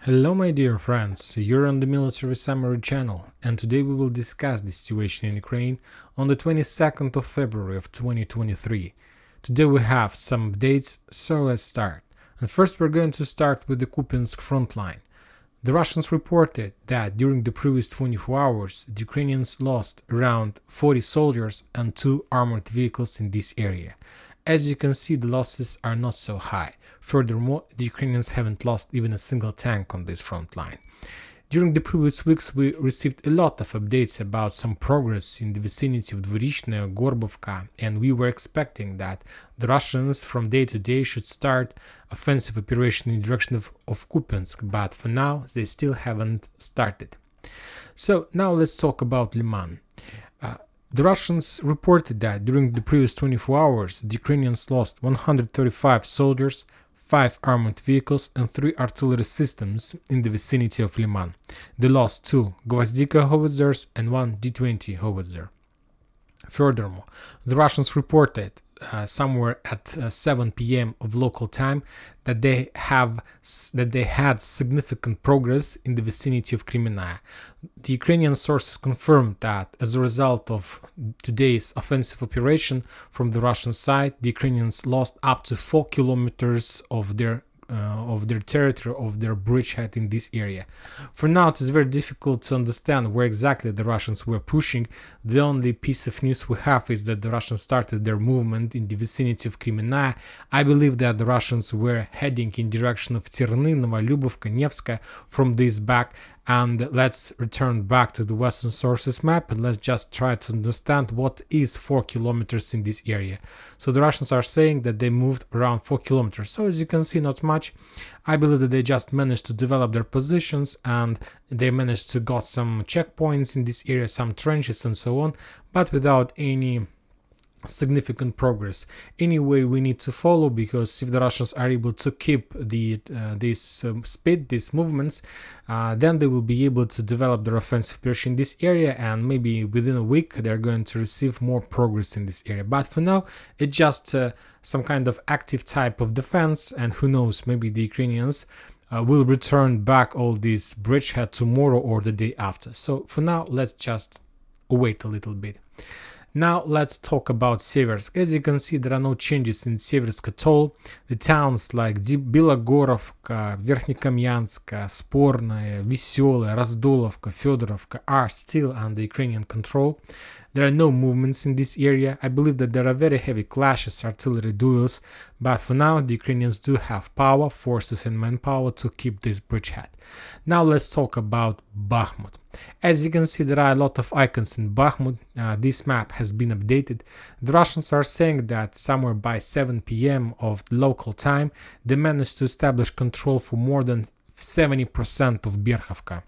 Hello my dear friends, you're on the Military Summary channel, and today we will discuss the situation in Ukraine on the 22nd of February of 2023. Today we have some updates, so let's start. And first we're going to start with the Kupyansk front line. The Russians reported that during the previous 24 hours, the Ukrainians lost around 40 soldiers and 2 armored vehicles in this area. As you can see, the losses are not so high. Furthermore, the Ukrainians haven't lost even a single tank on this front line. During the previous weeks, we received a lot of updates about some progress in the vicinity of Dvorishne, Gorbovka, and we were expecting that the Russians from day to day should start offensive operation in the direction of Kupyansk, but for now, they still haven't started. So now let's talk about Liman. The Russians reported that during the previous 24 hours, the Ukrainians lost 135 soldiers, 5 armored vehicles and 3 artillery systems in the vicinity of Liman. They lost 2 Gvozdika howitzers and 1 D-20 howitzer. Furthermore, the Russians reported somewhere at 7 p.m. of local time that they had significant progress in the vicinity of Kremenaya. The Ukrainian sources confirmed that as a result of today's offensive operation from the Russian side, the Ukrainians lost up to 4 kilometers of their territory, of their bridgehead in this area. For now, it is very difficult to understand where exactly the Russians were pushing. The only piece of news we have is that the Russians started their movement in the vicinity of Kremenaya. I believe that the Russians were heading in direction of Terny, Novolubovka, Nevska from this back. And let's return back to the Western sources map and let's just try to understand what is 4 kilometers in this area. So the Russians are saying that they moved around 4 kilometers. So as you can see, not much. I believe that they just managed to develop their positions and they managed to got some checkpoints in this area, some trenches and so on, but without any significant progress. Anyway, we need to follow, because if the Russians are able to keep this speed, these movements, then they will be able to develop their offensive operation in this area, and maybe within a week they're going to receive more progress in this area. But for now, it's just some kind of active type of defense, and who knows, maybe the Ukrainians will return back all this bridgehead tomorrow or the day after. So for now, let's just wait a little bit. Now let's talk about Siversk. As you can see, there are no changes in Siversk at all. The towns like Bilogorovka, Verkhnyokamyansk, Spornaya, Veselaya, Razdolovka, Fedorovka are still under Ukrainian control. There are no movements in this area. I believe that there are very heavy clashes, artillery duels, but for now the Ukrainians do have power, forces and manpower to keep this bridgehead. Now let's talk about Bakhmut. As you can see, there are a lot of icons in Bakhmut. This map has been updated. The Russians are saying that somewhere by 7 p.m. of local time, they managed to establish control for more than 70% of Berkhovka.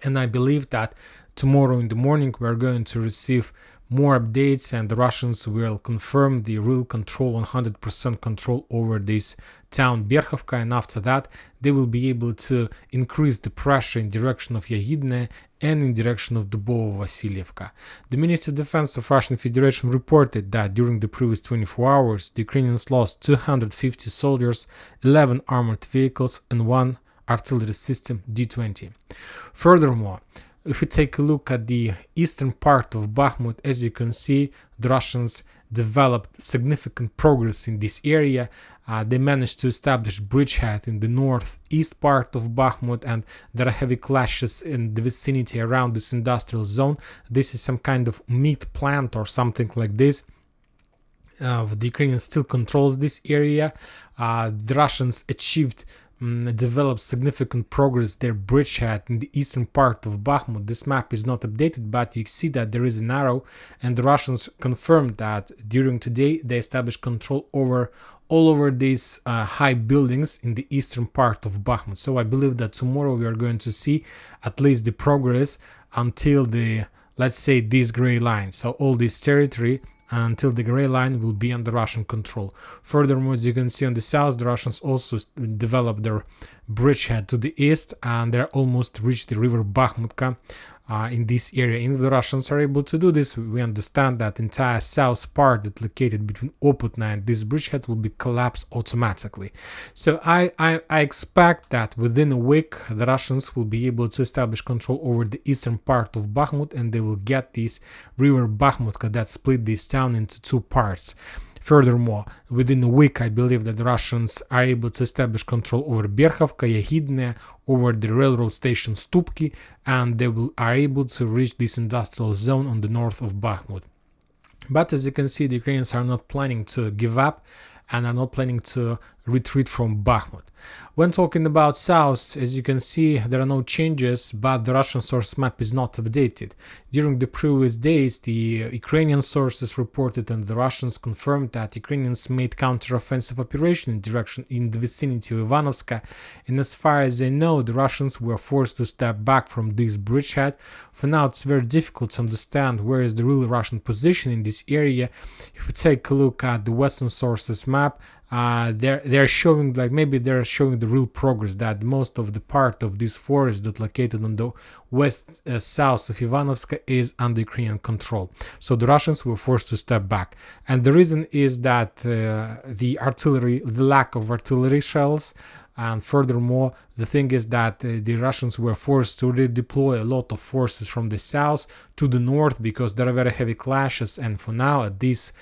And I believe that tomorrow in the morning we are going to receive more updates and the Russians will confirm the real control, 100% control over this town Berkhovka, and after that they will be able to increase the pressure in direction of Yagidne and in direction of Dubovo-Vasilyevka. The Ministry of Defense of Russian Federation reported that during the previous 24 hours the Ukrainians lost 250 soldiers, 11 armored vehicles and 1 artillery system D-20. Furthermore, if we take a look at the eastern part of Bakhmut, as you can see, the Russians developed significant progress in this area. They managed to establish bridgehead in the northeast part of Bakhmut, and there are heavy clashes in the vicinity around this industrial zone. This is some kind of meat plant or something like this. The Ukrainian still controls this area. The Russians developed significant progress their bridgehead in the eastern part of Bakhmut. This map is not updated, but you see that there is an arrow, and the Russians confirmed that during today they established control all over these high buildings in the eastern part of Bakhmut. So I believe that tomorrow we are going to see at least the progress until the, let's say, this gray line. So all this territory until the gray line will be under Russian control. Furthermore, as you can see on the south, the Russians also developed their bridgehead to the east, and they almost reached the river Bakhmutka. in this area. And if the Russians are able to do this, we understand that entire south part that located between Oputna and this bridgehead will be collapsed automatically. So I expect that within a week the Russians will be able to establish control over the eastern part of Bakhmut, and they will get this river Bakhmutka that split this town into two parts. Furthermore, within a week, I believe that the Russians are able to establish control over Berkhovka, Yahidne, over the railroad station Stupki, and they are able to reach this industrial zone on the north of Bakhmut. But as you can see, the Ukrainians are not planning to give up and are not planning to retreat from Bakhmut. When talking about south, as you can see, there are no changes, but the Russian source map is not updated. During the previous days, the Ukrainian sources reported and the Russians confirmed that Ukrainians made counter-offensive operation in the vicinity of Ivanovska, and as far as I know, the Russians were forced to step back from this bridgehead. For now, it's very difficult to understand where is the real Russian position in this area. If we take a look at the Western sources map, they're showing, like, maybe they're showing the real progress, that most of the part of this forest that located on the west south of Ivanovska is under Ukrainian control. So the Russians were forced to step back, and the reason is that the lack of artillery shells. And furthermore, the thing is that the Russians were forced to redeploy a lot of forces from the south to the north because there are very heavy clashes. And for now, at this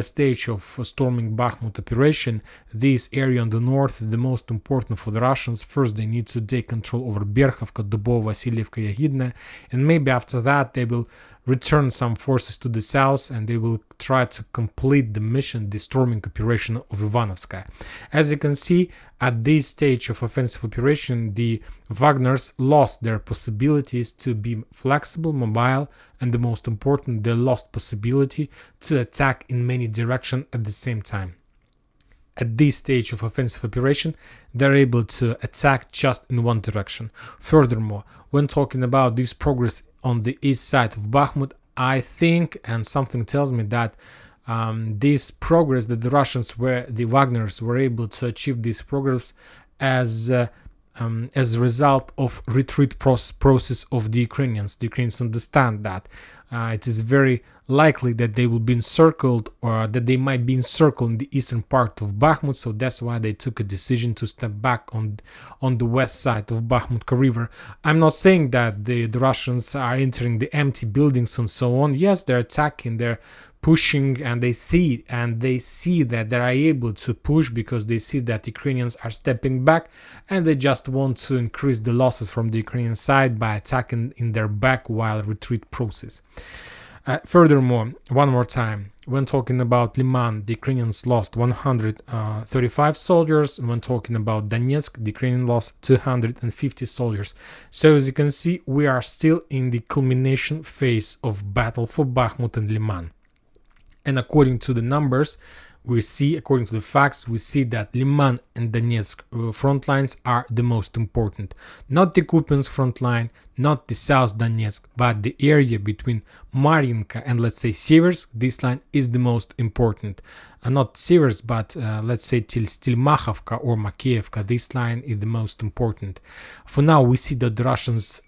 stage of storming Bakhmut operation, this area on the north is the most important for the Russians. First, they need to take control over Berkhovka, Dubov, Vasilievka, Yahidne, and maybe after that they will return some forces to the south and they will try to complete the mission, the storming operation of Ivanovskaya. As you can see, at this stage of offensive operation, the Wagners lost their possibilities to be flexible, mobile, and the most important, they lost possibility to attack in many directions at the same time. At this stage of offensive operation, they're able to attack just in one direction. Furthermore, when talking about this progress on the east side of Bakhmut, I think, and something tells me that this progress that the Wagners were able to achieve this progress as a result of retreat process of the Ukrainians. The Ukrainians understand that it is very likely that they will be encircled, or that they might be encircled in the eastern part of Bakhmut, so that's why they took a decision to step back on the west side of Bakhmutka river. I'm not saying that the Russians are entering the empty buildings and so on. Yes, they're attacking, they're pushing, and they see that they are able to push because they see that Ukrainians are stepping back, and they just want to increase the losses from the Ukrainian side by attacking in their back while retreat process. Furthermore, one more time, when talking about Liman, the Ukrainians lost 135 soldiers, and when talking about Donetsk, the Ukrainians lost 250 soldiers. So as you can see, we are still in the culmination phase of battle for Bakhmut and Liman. And according to the numbers, according to the facts, we see that Liman and Donetsk front lines are the most important. Not the Kupyansk front line, not the South Donetsk, but the area between Mariinka and, let's say, Siversk. This line is the most important. Not Siversk, but let's say till Stilmakhovka or Makievka. This line is the most important. For now, we see that the Russians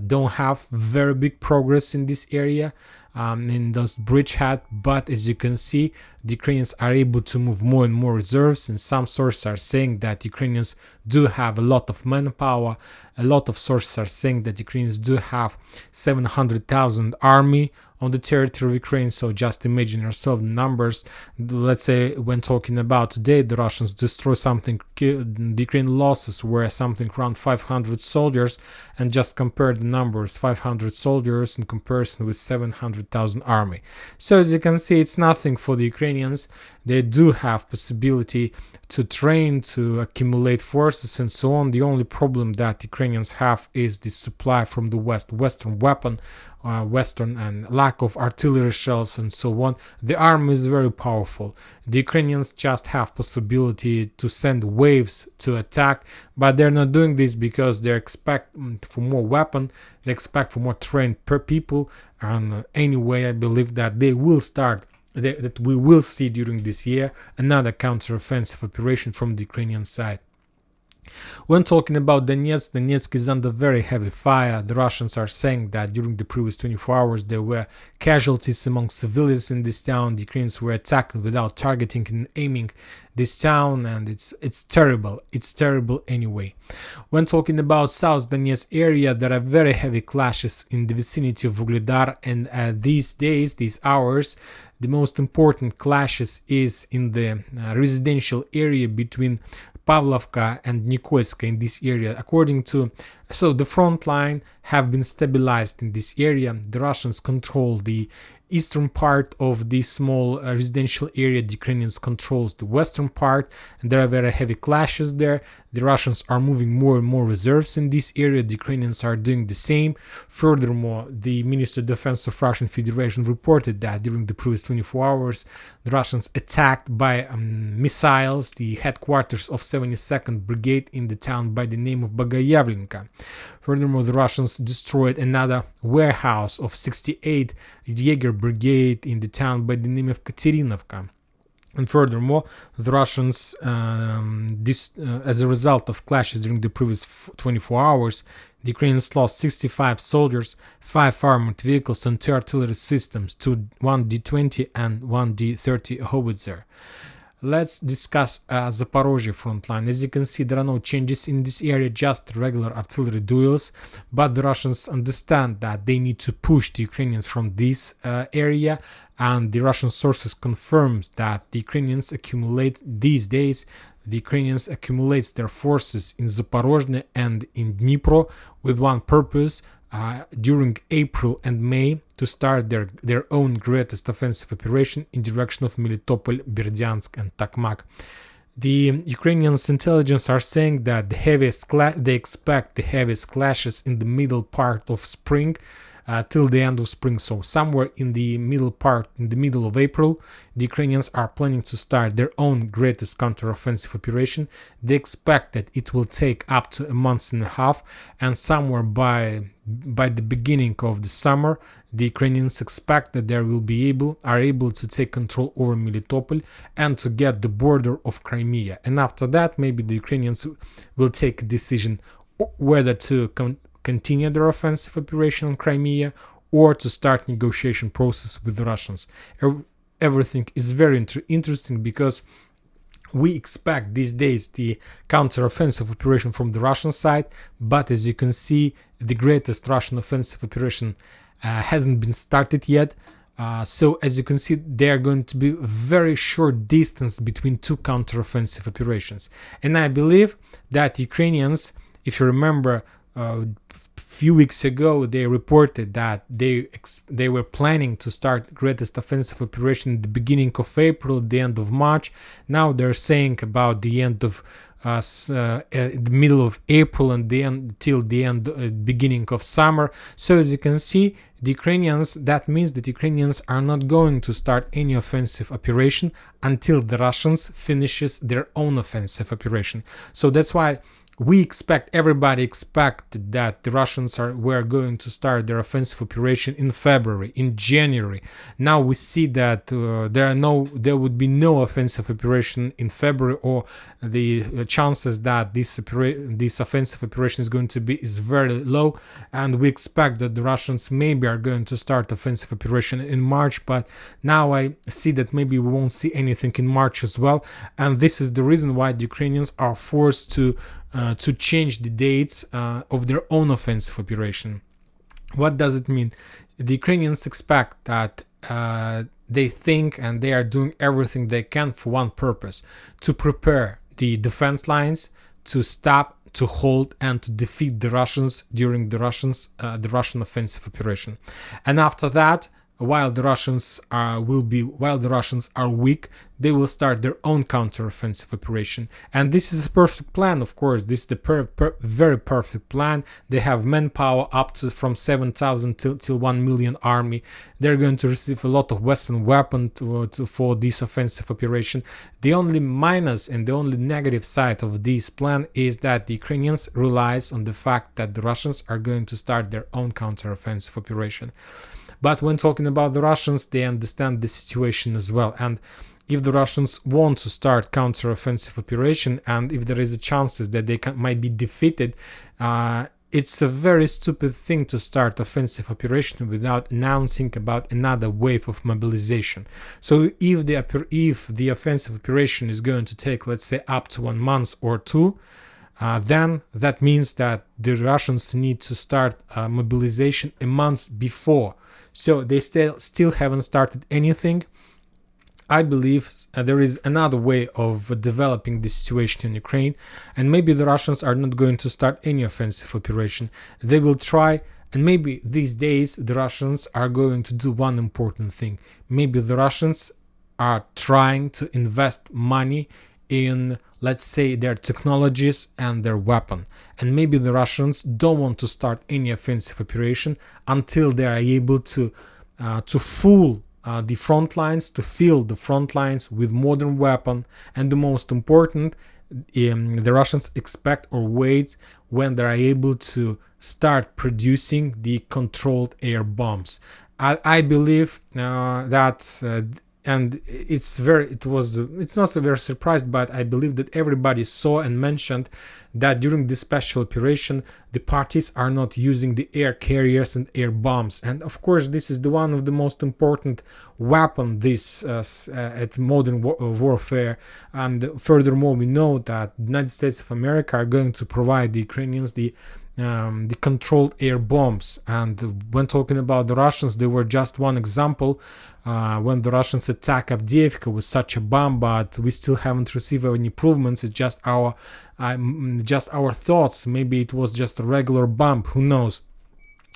don't have very big progress in this area, in those bridgehead, but as you can see, the Ukrainians are able to move more and more reserves, and some sources are saying that Ukrainians do have a lot of manpower. A lot of sources are saying that Ukrainians do have 700,000 army on the territory of Ukraine, so just imagine yourself the numbers. Let's say when talking about today, the Russians destroy something, the Ukrainian losses were something around 500 soldiers, and just compare the numbers, 500 soldiers in comparison with 700,000 army. So as you can see, it's nothing for the Ukrainians. They do have possibility to train, to accumulate forces and so on. The only problem that Ukrainians have is the supply from the Western weapon, Western, and lack of artillery shells and so on. The army is very powerful. The Ukrainians just have possibility to send waves to attack, but they're not doing this because they expect for more weapon, they expect for more trained people, and anyway, I believe that they will start, that we will see during this year another counter-offensive operation from the Ukrainian side. When talking about Donetsk, Donetsk is under very heavy fire. The Russians are saying that during the previous 24 hours there were casualties among civilians in this town. The Ukrainians were attacking without targeting and aiming this town, and it's terrible. It's terrible anyway. When talking about South Donetsk area, there are very heavy clashes in the vicinity of Vuhledar, and these days, these hours, the most important clashes is in the residential area between Pavlovka and Nikolska in this area. So the front line have been stabilized in this area. The Russians control the eastern part of the small residential area. The Ukrainians controls the western part, and there are very heavy clashes there. The Russians are moving more and more reserves in this area. The Ukrainians are doing the same. Furthermore, the Ministry of Defense of Russian Federation reported that during the previous 24 hours, the Russians attacked by missiles the headquarters of 72nd Brigade in the town by the name of Bagayavlenka. Furthermore, the Russians destroyed another warehouse of 68th Jaeger Brigade in the town by the name of Katerinovka. And furthermore, the Russians, as a result of clashes during the previous 24 hours, the Ukrainians lost 65 soldiers, 5 armored vehicles, and 2 artillery systems, 1 D-20 and 1 D-30 howitzer. Let's discuss Zaporizhia front line. As you can see, there are no changes in this area, just regular artillery duels, but the Russians understand that they need to push the Ukrainians from this area, and the Russian sources confirms that the Ukrainians accumulate these days. The Ukrainians accumulates their forces in Zaporizhia and in Dnipro with one purpose, during April and May, to start their own greatest offensive operation in direction of Melitopol, Berdyansk and Tokmak. The Ukrainians intelligence are saying that they expect the heaviest clashes in the middle part of spring, till the end of spring. So somewhere in the middle of April, the Ukrainians are planning to start their own greatest counteroffensive operation. They expect that it will take up to a month and a half, and somewhere by the beginning of the summer, the Ukrainians expect that they are able to take control over Melitopol and to get the border of Crimea. And after that, maybe the Ukrainians will take a decision whether to continue their offensive operation on Crimea or to start negotiation process with the Russians. Everything is very interesting because we expect these days the counter-offensive operation from the Russian side, but as you can see, the greatest Russian offensive operation hasn't been started yet. So as you can see, there are going to be a very short distance between two counter-offensive operations. And I believe that Ukrainians, if you remember, few weeks ago they reported that they were planning to start greatest offensive operation at the beginning of April, the end of March. Now they're saying about the end of the middle of April and till the beginning of summer. So as you can see, that means that Ukrainians are not going to start any offensive operation until the Russians finishes their own offensive operation. So that's why everybody expected that the Russians were going to start their offensive operation in February, in January. Now we see that there would be no offensive operation in February, or the chances that this offensive operation is going to be is very low, and we expect that the Russians maybe are going to start offensive operation in March. But now I see that maybe we won't see anything in March as well, and this is the reason why the Ukrainians are forced to change the dates of their own offensive operation. What does it mean? The Ukrainians expect that they think and they are doing everything they can for one purpose: to prepare the defense lines, to stop, to hold, and to defeat the Russians during the Russian offensive operation. And after that, while the Russians are weak, they will start their own counter-offensive operation. And this is a perfect plan, of course. This is the very perfect plan. They have manpower up to from 7,000 till 1 million army. They're going to receive a lot of Western weapons for this offensive operation. The only minus and the only negative side of this plan is that the Ukrainians relies on the fact that the Russians are going to start their own counter-offensive operation. But when talking about the Russians, they understand the situation as well. And if the Russians want to start counter-offensive operation, and if there is a chances that they might be defeated, it's a very stupid thing to start offensive operation without announcing about another wave of mobilization. So if the offensive operation is going to take, let's say, up to 1 month or two, then that means that the Russians need to start mobilization a month before. So they still haven't started anything. I believe there is another way of developing the situation in Ukraine, and maybe the Russians are not going to start any offensive operation. They will try, and maybe these days the Russians are going to do one important thing. Maybe the Russians are trying to invest money in, let's say, their technologies and their weapon. And maybe the Russians don't want to start any offensive operation until they are able to fool the front lines, to fill the front lines with modern weapon. And the most important, the Russians expect or wait when they are able to start producing the controlled air bombs. I believe that and it's not so very surprised, but I believe that everybody saw and mentioned that during this special operation the parties are not using the air carriers and air bombs. And of course this is the one of the most important weapon at modern warfare. And furthermore, we know that the United States of America are going to provide the Ukrainians the controlled air bombs. And when talking about the Russians, they were just one example. When the Russians attack Avdiivka with such a bomb, but we still haven't received any improvements. It's just our thoughts. Maybe it was just a regular bomb. Who knows?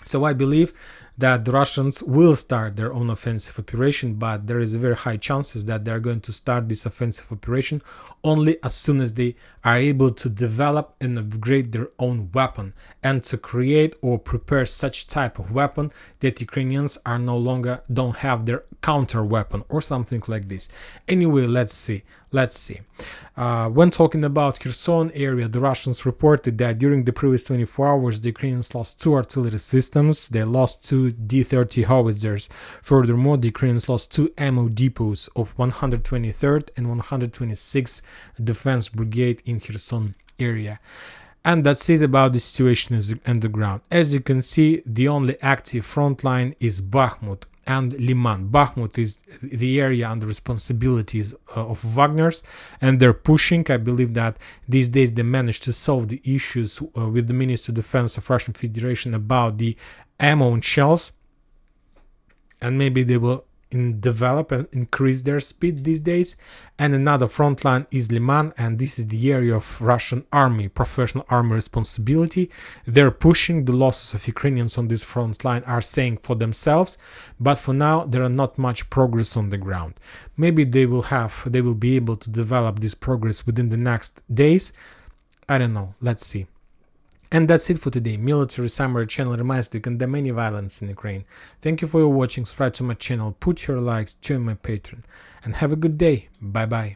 So I believe that the Russians will start their own offensive operation, but there is a very high chances that they're going to start this offensive operation only as soon as they are able to develop and upgrade their own weapon and to create or prepare such type of weapon that Ukrainians are no longer don't have their counter weapon or something like this. Anyway, let's see. When talking about Kherson area, the Russians reported that during the previous 24 hours, the Ukrainians lost 2 artillery systems. They lost 2 D-30 howitzers. Furthermore, the Ukrainians lost 2 ammo depots of 123rd and 126th Defense Brigade in Kherson area. And that's it about the situation on the ground. As you can see, the only active front line is Bakhmut and Liman. Bakhmut is the area under responsibilities of Wagner's, and they're pushing. I believe that these days they managed to solve the issues with the Ministry of Defense of Russian Federation about the ammo and shells, and maybe they will develop and increase their speed these days. And another front line is Liman, and this is the area of Russian army, professional army responsibility. They're pushing. The losses of Ukrainians on this front line are saying for themselves, but for now there are not much progress on the ground. Maybe they will be able to develop this progress within the next days. I don't know. Let's see. And that's it for today. Military Summary channel reminds to condemn any violence in Ukraine. Thank you for your watching. Subscribe to my channel, put your likes, join my Patreon, and have a good day. Bye bye.